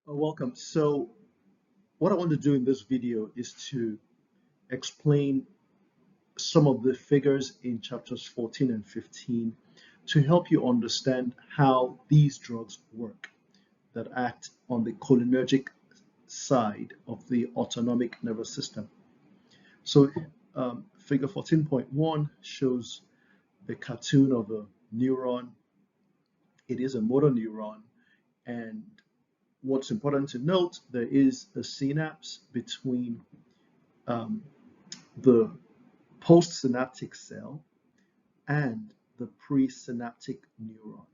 Welcome. So what I want to do in this video is to explain some of the figures in chapters 14 and 15 to help you understand how these drugs work that act on the cholinergic side of the autonomic nervous system. So figure 14.1 shows the cartoon of a neuron. It is a motor neuron, and what's important to note, there is a synapse between um, the postsynaptic cell and the presynaptic neuron.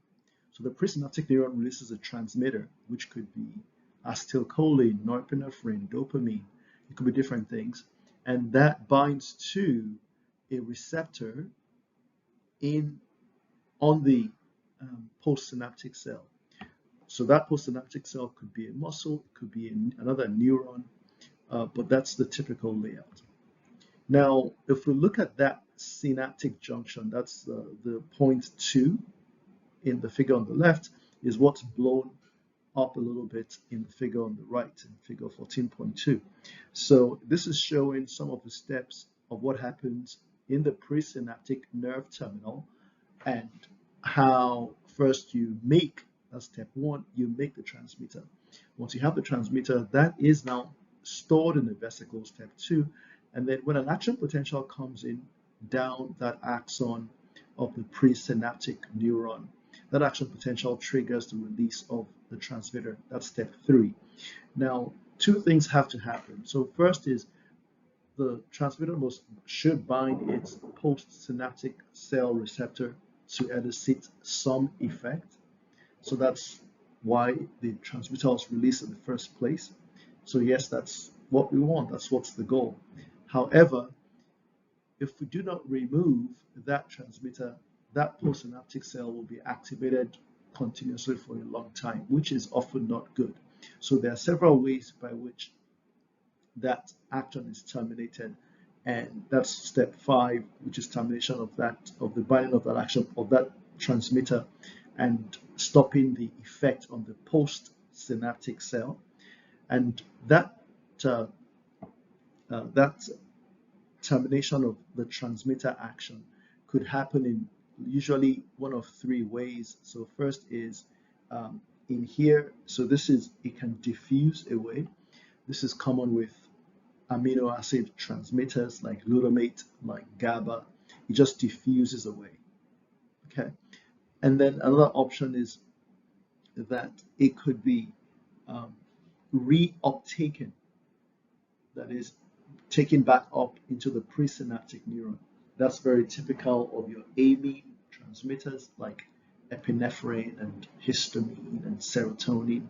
So the presynaptic neuron releases a transmitter, which could be acetylcholine, norepinephrine, dopamine. It could be different things. And that binds to a receptor in on the postsynaptic cell. So that postsynaptic cell could be a muscle, it could be another neuron, but that's the typical layout. Now, if we look at that synaptic junction, that's the point 2 in the figure on the left, is what's blown up a little bit in the figure on the right, in figure 14.2. So this is showing some of the steps of what happens in the presynaptic nerve terminal and how first you make, that's step 1, you make the transmitter. Once you have the transmitter, that is now stored in the vesicle, step 2, and then when an action potential comes in down that axon of the presynaptic neuron, that action potential triggers the release of the transmitter. That's step 3. Now, two things have to happen. So first is the transmitter should bind its postsynaptic cell receptor to elicit some effect. So that's why the transmitter was released in the first place. So yes, that's what we want. That's what's the goal. However, if we do not remove that transmitter, that postsynaptic cell will be activated continuously for a long time, which is often not good. So there are several ways by which that action is terminated, and that's step 5, which is termination of the binding of that action of that transmitter and stopping the effect on the postsynaptic cell. And that termination of the transmitter action could happen in usually one of 3 ways. So first is in here. So it can diffuse away. This is common with amino acid transmitters like glutamate, like GABA. It just diffuses away. Okay. And then another option is that it could be reuptaken, that is, taken back up into the presynaptic neuron. That's very typical of your amine transmitters like epinephrine and histamine and serotonin.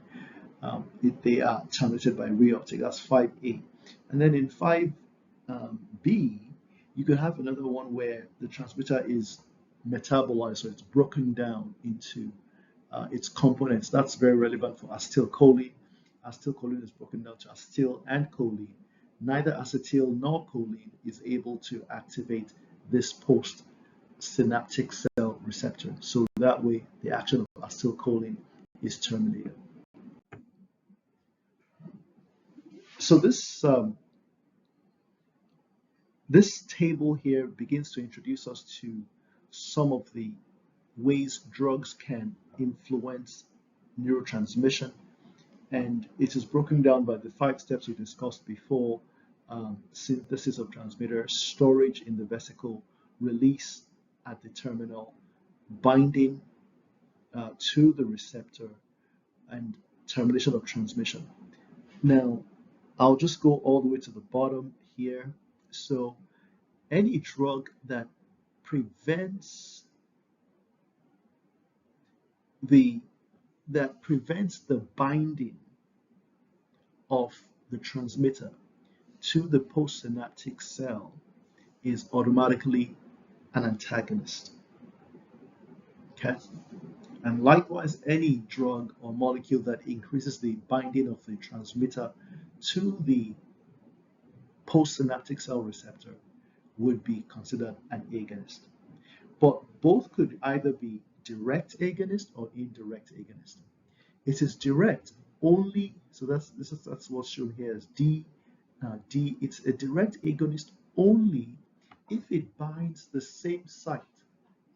They are terminated by reuptake. That's 5A. And then in 5B, you could have another one where the transmitter is metabolized, so it's broken down into its components. That's very relevant for acetylcholine. Acetylcholine is broken down to acetyl and choline. Neither acetyl nor choline is able to activate this postsynaptic cell receptor. So that way, the action of acetylcholine is terminated. So this table here begins to introduce us to some of the ways drugs can influence neurotransmission, and it is broken down by the 5 steps we discussed before: synthesis of transmitter, storage in the vesicle, release at the terminal, binding to the receptor, and termination of transmission. Now, I'll just go all the way to the bottom here. So any drug that prevents the binding of the transmitter to the postsynaptic cell is automatically an antagonist. Okay? And likewise, any drug or molecule that increases the binding of the transmitter to the postsynaptic cell receptor would be considered an agonist. But both could either be direct agonist or indirect agonist. It is direct only, So that's what's shown here as D. D, it's a direct agonist only if it binds the same site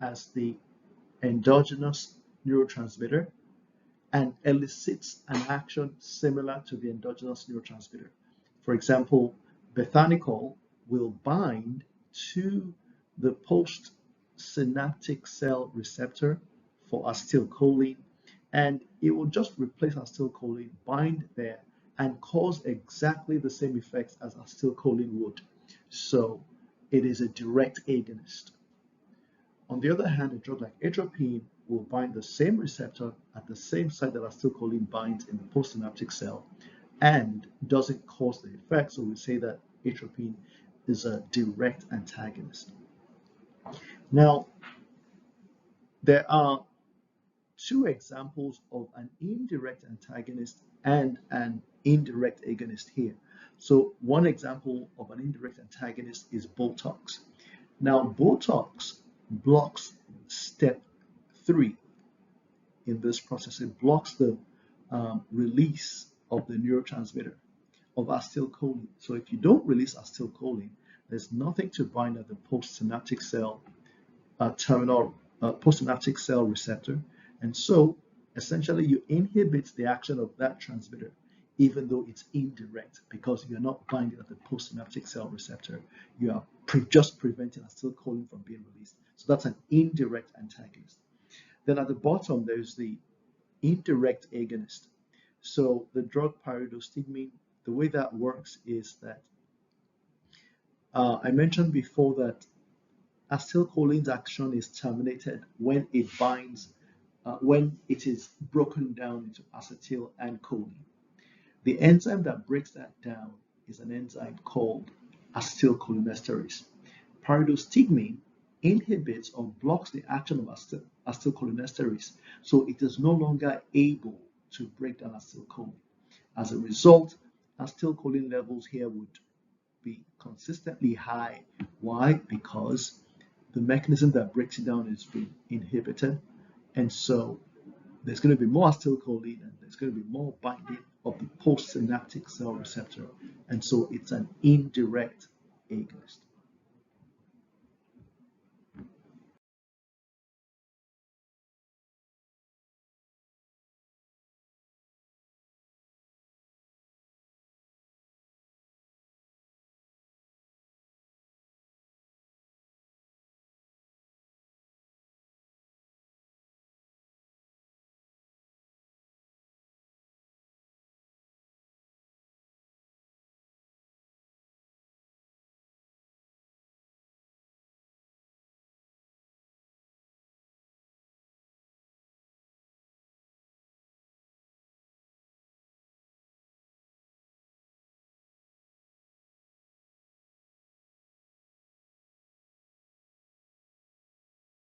as the endogenous neurotransmitter and elicits an action similar to the endogenous neurotransmitter. For example, bethanicol will bind to the postsynaptic cell receptor for acetylcholine, and it will just replace acetylcholine, bind there, and cause exactly the same effects as acetylcholine would. So it is a direct agonist. On the other hand, a drug like atropine will bind the same receptor at the same site that acetylcholine binds in the postsynaptic cell and doesn't cause the effect. So we say that atropine is a direct antagonist. Now, there are two examples of an indirect antagonist and an indirect agonist here. So one example of an indirect antagonist is Botox. Now, Botox blocks step 3 in this process. It blocks the release of the neurotransmitter of acetylcholine. So if you don't release acetylcholine, there's nothing to bind at the postsynaptic cell postsynaptic cell receptor, and so essentially you inhibit the action of that transmitter, even though it's indirect because you're not binding at the postsynaptic cell receptor. You are just preventing acetylcholine from being released. So that's an indirect antagonist. Then at the bottom, there's the indirect agonist. So the drug pyridostigmine, the way that works is that I mentioned before that acetylcholine's action is terminated when it binds, when it is broken down into acetyl and choline. The enzyme that breaks that down is an enzyme called acetylcholinesterase. Pyridostigmine inhibits or blocks the action of acetylcholinesterase, so it is no longer able to break down acetylcholine. As a result, acetylcholine levels here would be consistently high. Why? Because the mechanism that breaks it down is being inhibited, and so there's going to be more acetylcholine and there's going to be more binding of the postsynaptic cell receptor, and so it's an indirect agonist.